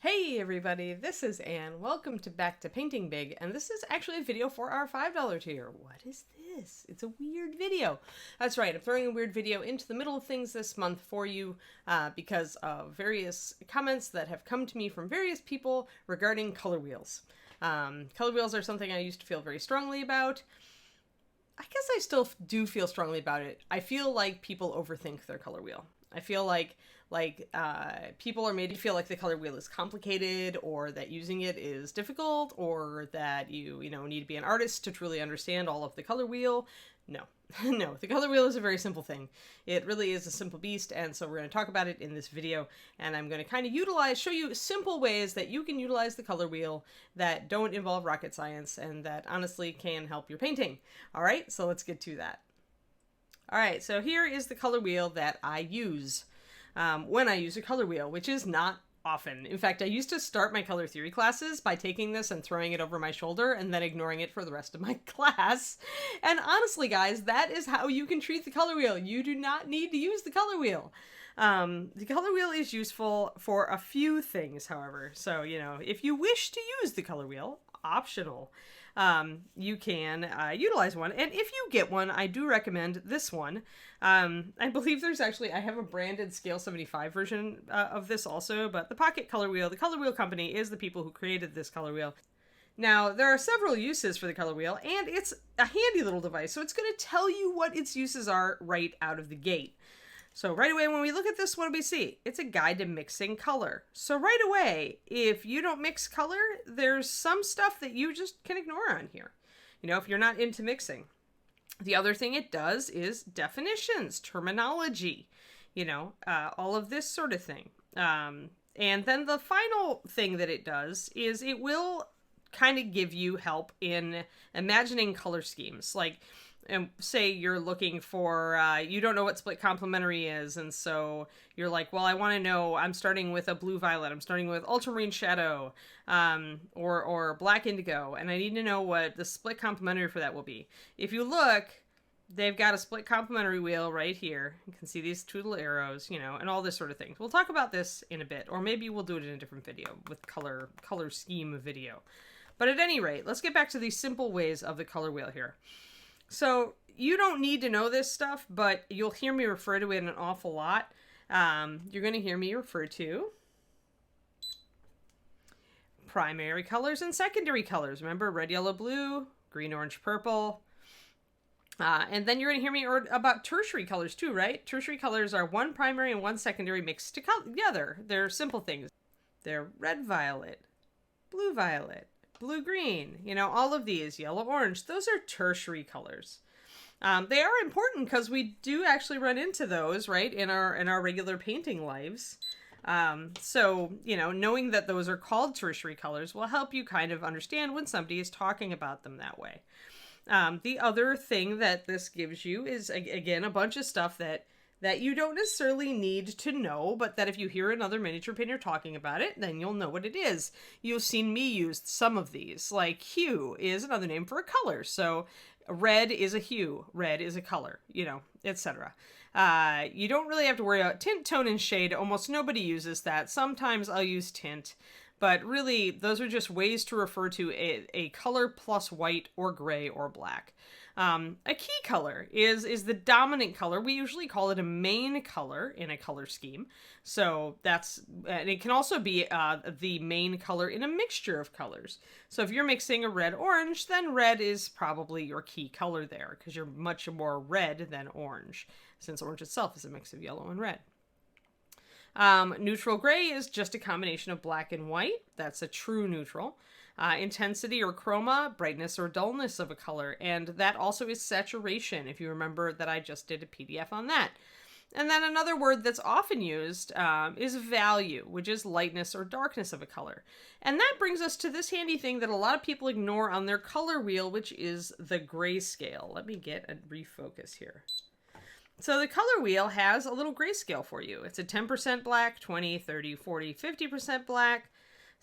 Hey everybody, this is Anne. Welcome to Back to Painting Big, and this is actually a video for our $5 tier. What is this? It's a weird video. That's right, I'm throwing a weird video into the middle of things this month for you because of various comments that have come to me from various people regarding color wheels. Color wheels are something I used to feel very strongly about. I guess I still do feel strongly about it. I feel like people overthink their color wheel. I feel like people are made to feel like the color wheel is complicated, or that using it is difficult, or that you need to be an artist to truly understand all of the color wheel. No, no, the color wheel is a very simple thing. It really is a simple beast, and so we're going to talk about it in this video, and I'm going to kind of show you simple ways that you can utilize the color wheel that don't involve rocket science and that honestly can help your painting. All right, so let's get to that. All right, so here is the color wheel that I use when I use a color wheel, which is not often. In fact, I used to start my color theory classes by taking this and throwing it over my shoulder and then ignoring it for the rest of my class. And honestly, guys, that is how you can treat the color wheel. You do not need to use the color wheel. The color wheel is useful for a few things, however. So, if you wish to use the color wheel, optional, you can utilize one. And if you get one, I do recommend this one. I believe I have a branded Scale 75 version of this also, but the Pocket Color Wheel, the Color Wheel Company, is the people who created this color wheel. Now, there are several uses for the color wheel, and it's a handy little device, so it's going to tell you what its uses are right out of the gate. So right away, when we look at this, what do we see? It's a guide to mixing color. So right away, if you don't mix color, there's some stuff that you just can ignore on here. If you're not into mixing. The other thing it does is definitions, terminology, all of this sort of thing. And then the final thing that it does is it will kind of give you help in imagining color schemes. Like, say you're looking for, you don't know what split complementary is, and so you're like, well, I want to know, I'm starting with a blue-violet, I'm starting with ultramarine shadow, or black indigo, and I need to know what the split complementary for that will be. If you look, they've got a split complementary wheel right here. You can see these two little arrows, and all this sort of thing. We'll talk about this in a bit, or maybe we'll do it in a different video with color scheme video. But at any rate, let's get back to these simple ways of the color wheel here. So you don't need to know this stuff, but you'll hear me refer to it an awful lot. You're going to hear me refer to primary colors and secondary colors. Remember, red, yellow, blue, green, orange, purple. And then you're going to hear me about tertiary colors too, right? Tertiary colors are one primary and one secondary mixed together. They're simple things. They're red, violet, blue-green, all of these, yellow-orange, those are tertiary colors. They are important because we do actually run into those, right, in our regular painting lives. So, knowing that those are called tertiary colors will help you kind of understand when somebody is talking about them that way. The other thing that this gives you is, again, a bunch of stuff that you don't necessarily need to know, but that if you hear another miniature painter talking about it, then you'll know what it is. You've seen me use some of these, like hue is another name for a color. So red is a hue, red is a color, etc. You don't really have to worry about tint, tone, and shade. Almost nobody uses that. Sometimes I'll use tint, but really those are just ways to refer to a color plus white or gray or black. A key color is the dominant color. We usually call it a main color in a color scheme. So and it can also be the main color in a mixture of colors. So if you're mixing a red-orange, then red is probably your key color there because you're much more red than orange, since orange itself is a mix of yellow and red. Neutral gray is just a combination of black and white. That's a true neutral. Intensity or chroma, brightness or dullness of a color, and that also is saturation, if you remember that I just did a PDF on that. And then another word that's often used is value, which is lightness or darkness of a color. And that brings us to this handy thing that a lot of people ignore on their color wheel, which is the grayscale. Let me get a refocus here. So the color wheel has a little grayscale for you. It's a 10% black, 20, 30, 40, 50% black,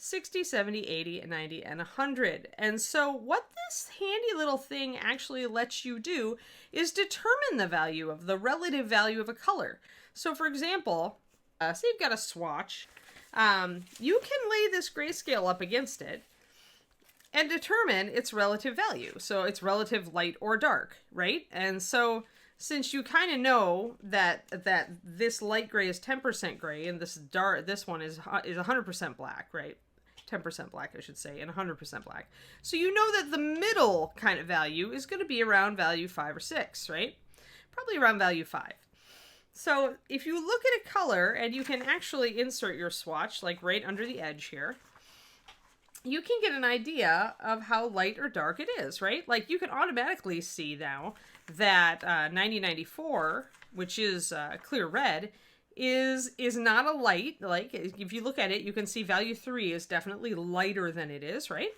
60, 70, 80, 90, and 100. And so what this handy little thing actually lets you do is determine the relative value of a color. So for example, say you've got a swatch You can lay this grayscale up against it and determine its relative value. So its relative light or dark, right? And so since you kind of know that this light gray is 10% gray and this one is 100% black, right? 10% black, I should say, and 100% black. So you know that the middle kind of value is going to be around value 5 or 6, right? Probably around value 5. So if you look at a color, and you can actually insert your swatch like right under the edge here, you can get an idea of how light or dark it is, right? Like you can automatically see now that 9094, which is clear red, is not a light. Like if you look at it, you can see value 3 is definitely lighter than it is, right?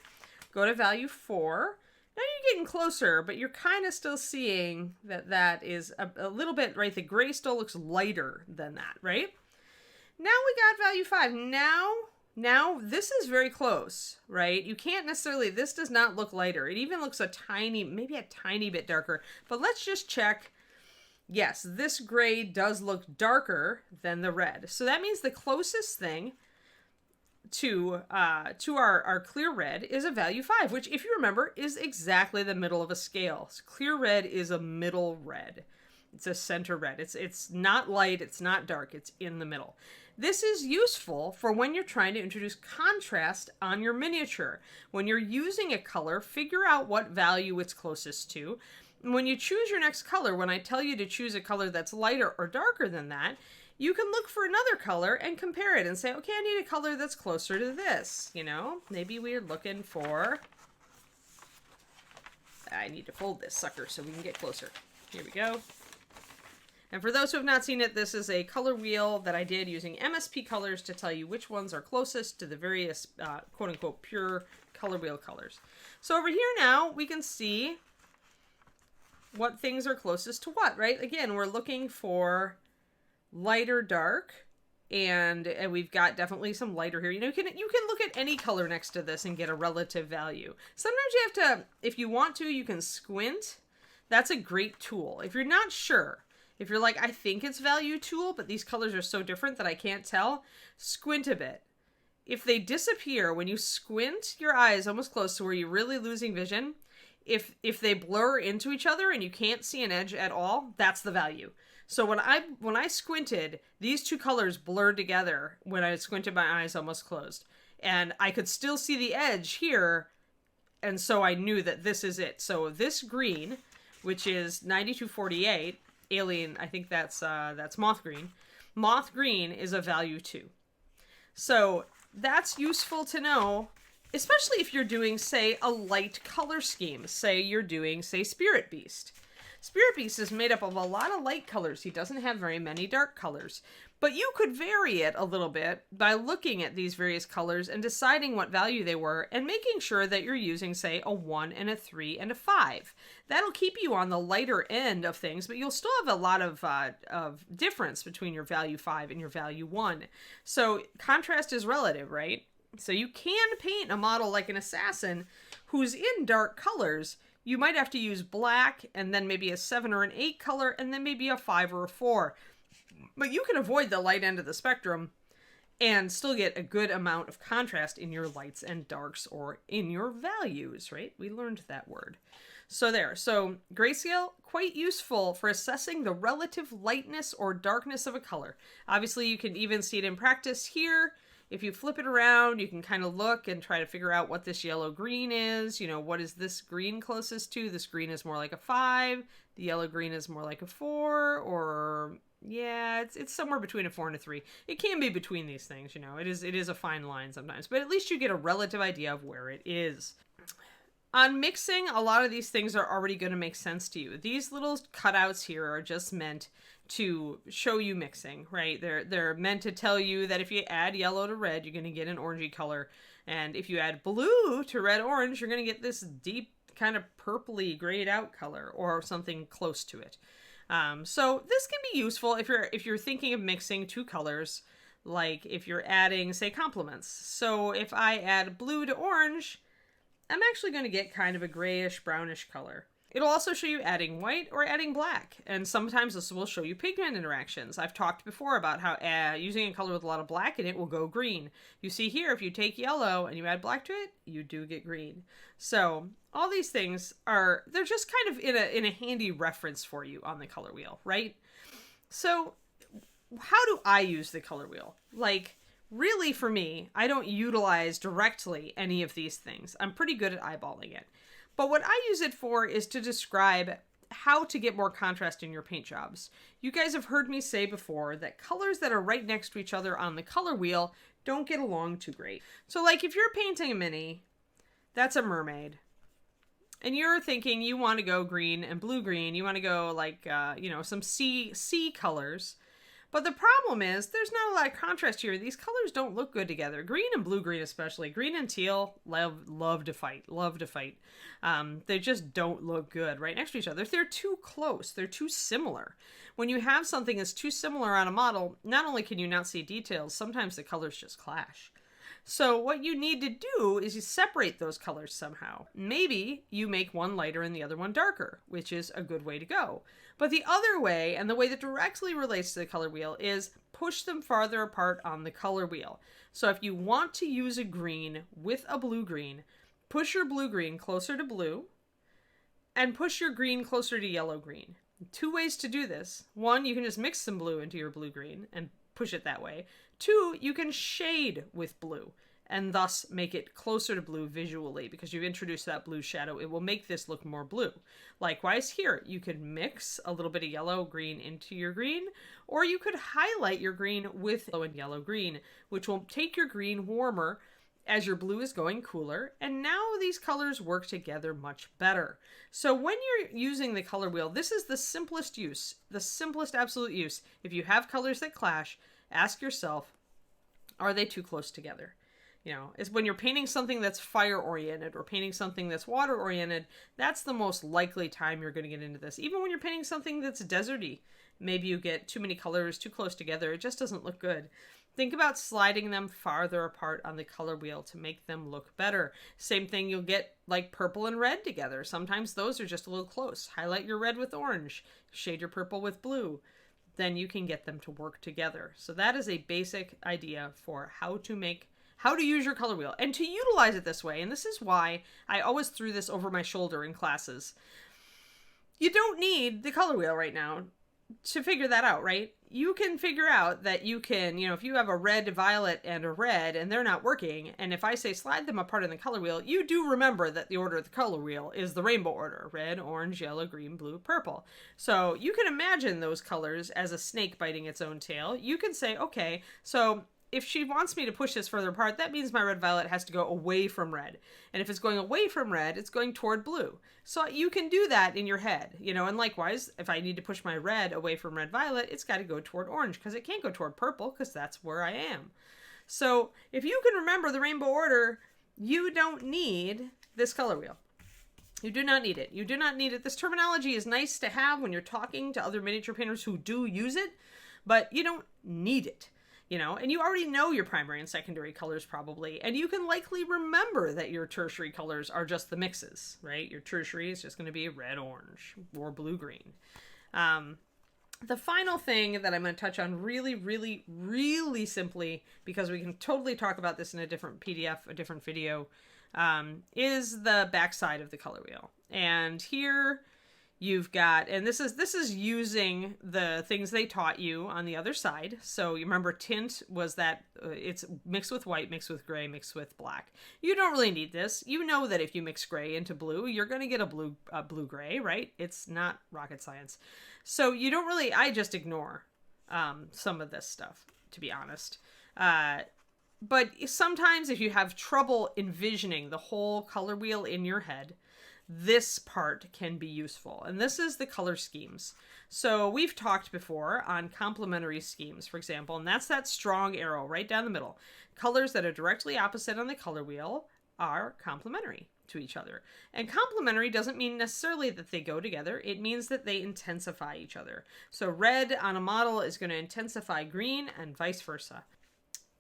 Go to value 4. Now you're getting closer, but you're kind of still seeing that is a little bit, right? The gray still looks lighter than that, right? Now we got value 5. Now this is very close, right? You can't necessarily, this does not look lighter. It even looks maybe a tiny bit darker, but let's just check. Yes, this gray does look darker than the red. So that means the closest thing to our clear red is a value 5, which if you remember is exactly the middle of a scale. So clear red is a middle red. It's a center red. It's not light, it's not dark, it's in the middle. This is useful for when you're trying to introduce contrast on your miniature. When you're using a color, figure out what value it's closest to. And when you choose your next color, when I tell you to choose a color that's lighter or darker than that, you can look for another color and compare it and say, okay, I need a color that's closer to this, you know? Maybe we're looking for... I need to fold this sucker so we can get closer. Here we go. And for those who have not seen it, this is a color wheel that I did using MSP colors to tell you which ones are closest to the various quote-unquote pure color wheel colors. So over here now, we can see what things are closest to what, right? Again, we're looking for light or dark, and we've got definitely some lighter here. You know, you can look at any color next to this and get a relative value. Sometimes you have to, if you want to, you can squint. That's a great tool. If you're not sure, if you're like, I think it's value tool, but these colors are so different that I can't tell, squint a bit. If they disappear, when you squint your eyes almost close to where you're really losing vision, if they blur into each other and you can't see an edge at all, that's the value. So when I squinted, these two colors blurred together when I squinted my eyes almost closed. And I could still see the edge here, and so I knew that this is it. So this green, which is 9248, Alien, I think that's moth green. Moth green is a value 2. So that's useful to know, especially if you're doing, say, a light color scheme. Say you're doing, say, Spirit Beast. Spirit Beast is made up of a lot of light colors. He doesn't have very many dark colors. But you could vary it a little bit by looking at these various colors and deciding what value they were and making sure that you're using, say, a 1 and a 3 and a 5. That'll keep you on the lighter end of things, but you'll still have a lot of difference between your value 5 and your value 1. So contrast is relative, right? So you can paint a model like an assassin who's in dark colors. You might have to use black and then maybe a 7 or an 8 color and then maybe a 5 or a 4. But you can avoid the light end of the spectrum and still get a good amount of contrast in your lights and darks or in your values, right? We learned that word. So there. So grayscale, quite useful for assessing the relative lightness or darkness of a color. Obviously, you can even see it in practice here. If you flip it around, you can kind of look and try to figure out what this yellow-green is. You know, what is this green closest to? This green is more like a 5. The yellow-green is more like a 4. Or, yeah, it's somewhere between a 4 and a 3. It can be between these things, you know. It is a fine line sometimes. But at least you get a relative idea of where it is. On mixing, a lot of these things are already going to make sense to you. These little cutouts here are just meant to show you mixing, right? They're meant to tell you that if you add yellow to red, you're going to get an orangey color. And if you add blue to red-orange, you're going to get this deep kind of purpley grayed out color or something close to it. So this can be useful if you're thinking of mixing two colors, like if you're adding, say, complements. So if I add blue to orange, I'm actually going to get kind of a grayish brownish color. It'll also show you adding white or adding black, and sometimes this will show you pigment interactions. I've talked before about how using a color with a lot of black in it will go green. You see here, if you take yellow and you add black to it, you do get green. So all these things they're just kind of in a handy reference for you on the color wheel, right? So how do I use the color wheel? Like, really for me, I don't utilize directly any of these things. I'm pretty good at eyeballing it. But what I use it for is to describe how to get more contrast in your paint jobs. You guys have heard me say before that colors that are right next to each other on the color wheel don't get along too great. So like if you're painting a mini, that's a mermaid, and you're thinking you want to go green and blue-green, you want to go like, some sea colors. But the problem is there's not a lot of contrast here. These colors don't look good together. Green and blue-green especially. Green and teal love to fight. They just don't look good right next to each other. They're too close. They're too similar. When you have something that's too similar on a model, not only can you not see details, sometimes the colors just clash. So what you need to do is you separate those colors somehow. Maybe you make one lighter and the other one darker, which is a good way to go. But the other way, and the way that directly relates to the color wheel, is push them farther apart on the color wheel. So if you want to use a green with a blue-green, push your blue-green closer to blue, and push your green closer to yellow-green. Two ways to do this. One, you can just mix some blue into your blue-green and push it that way. Two, you can shade with blue and thus make it closer to blue visually because you've introduced that blue shadow. It will make this look more blue. Likewise here, you could mix a little bit of yellow green into your green, or you could highlight your green with yellow and yellow green, which will take your green warmer as your blue is going cooler, and now these colors work together much better. So when you're using the color wheel, this is the simplest use, the simplest absolute use. If you have colors that clash, ask yourself, are they too close together? It's when you're painting something that's fire-oriented or painting something that's water-oriented, that's the most likely time you're going to get into this. Even when you're painting something that's deserty, maybe you get too many colors too close together, it just doesn't look good. Think about sliding them farther apart on the color wheel to make them look better. Same thing, you'll get like purple and red together. Sometimes those are just a little close. Highlight your red with orange, shade your purple with blue. Then you can get them to work together. So that is a basic idea for how to use your color wheel and to utilize it this way. And this is why I always threw this over my shoulder in classes. You don't need the color wheel right now to figure that out, right? You can figure out that you can, if you have a red, violet, and a red, and they're not working, and if I say slide them apart in the color wheel, you do remember that the order of the color wheel is the rainbow order: red, orange, yellow, green, blue, purple. So you can imagine those colors as a snake biting its own tail. You can say, okay, so if she wants me to push this further apart, that means my red violet has to go away from red. And if it's going away from red, it's going toward blue. So you can do that in your head, and likewise, if I need to push my red away from red violet, it's got to go toward orange because it can't go toward purple because that's where I am. So if you can remember the rainbow order, you don't need this color wheel. You do not need it. You do not need it. This terminology is nice to have when you're talking to other miniature painters who do use it, but you don't need it. And you already know your primary and secondary colors probably, and you can likely remember that your tertiary colors are just the mixes, right? Your tertiary is just going to be red, orange, or blue, green. The final thing that I'm going to touch on really, really, really simply, because we can totally talk about this in a different PDF, a different video, is the backside of the color wheel. And here you've got, and this is using the things they taught you on the other side. So you remember tint was that it's mixed with white, mixed with gray, mixed with black. You don't really need this. You know that if you mix gray into blue, you're going to get a blue-gray, right? It's not rocket science. So you don't really, I just ignore some of this stuff, to be honest. But sometimes if you have trouble envisioning the whole color wheel in your head, this part can be useful. And this is the color schemes. So we've talked before on complementary schemes, for example, and that's that strong arrow right down the middle. Colors that are directly opposite on the color wheel are complementary to each other. And complementary doesn't mean necessarily that they go together. It means that they intensify each other. So red on a model is going to intensify green and vice versa.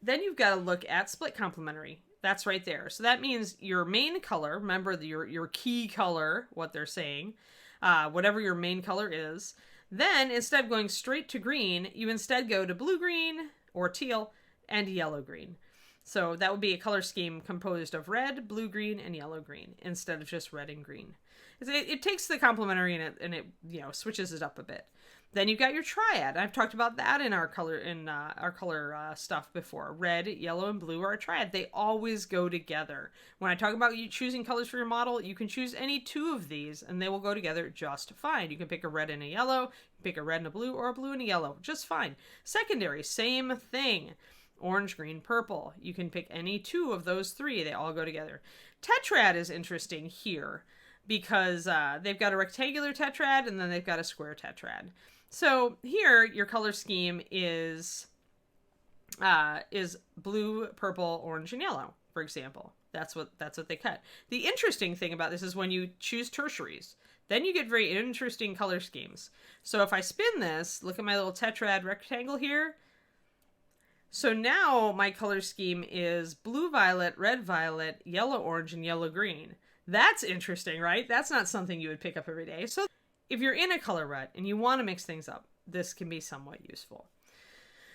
Then you've got to look at split complementary. That's right there. So that means your main color, remember your key color, what they're saying, whatever your main color is. Then, instead of going straight to green, you instead go to blue-green or teal and yellow-green. So that would be a color scheme composed of red, blue-green, and yellow-green instead of just red and green. It takes the complementary and it switches it up a bit. Then you've got your triad. I've talked about that in our color stuff before. Red, yellow, and blue are a triad. They always go together. When I talk about you choosing colors for your model, you can choose any two of these, and they will go together just fine. You can pick a red and a yellow, pick a red and a blue, or a blue and a yellow, just fine. Secondary, same thing. Orange, green, purple. You can pick any two of those three. They all go together. Tetrad is interesting here because they've got a rectangular tetrad and then they've got a square tetrad. So here, your color scheme is blue, purple, orange, and yellow, for example. That's what they cut. The interesting thing about this is when you choose tertiaries, then you get very interesting color schemes. So if I spin this, look at my little tetrad rectangle here. So now my color scheme is blue-violet, red-violet, yellow-orange, and yellow-green. That's interesting, right? That's not something you would pick up every day. So if you're in a color rut and you want to mix things up, this can be somewhat useful.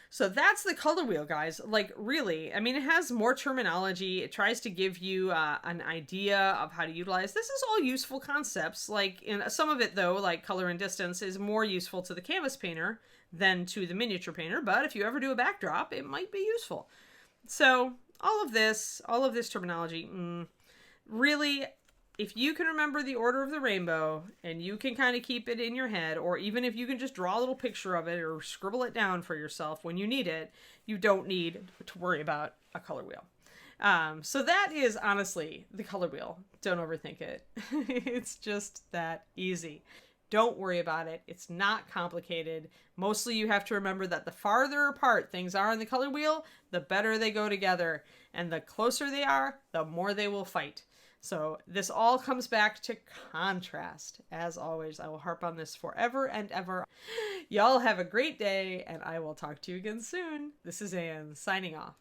So that's the color wheel, guys. Like, really, I mean, it has more terminology. It tries to give you an idea of how to utilize. This is all useful concepts. Like, in some of it, though, like color and distance, is more useful to the canvas painter than to the miniature painter. But if you ever do a backdrop, it might be useful. So all of this terminology, really, if you can remember the order of the rainbow and you can kind of keep it in your head, or even if you can just draw a little picture of it or scribble it down for yourself when you need it, you don't need to worry about a color wheel. So that is honestly the color wheel. Don't overthink it. It's just that easy. Don't worry about it. It's not complicated. Mostly you have to remember that the farther apart things are on the color wheel, the better they go together. And the closer they are, the more they will fight. So this all comes back to contrast. As always, I will harp on this forever and ever. Y'all have a great day, and I will talk to you again soon. This is Anne, signing off.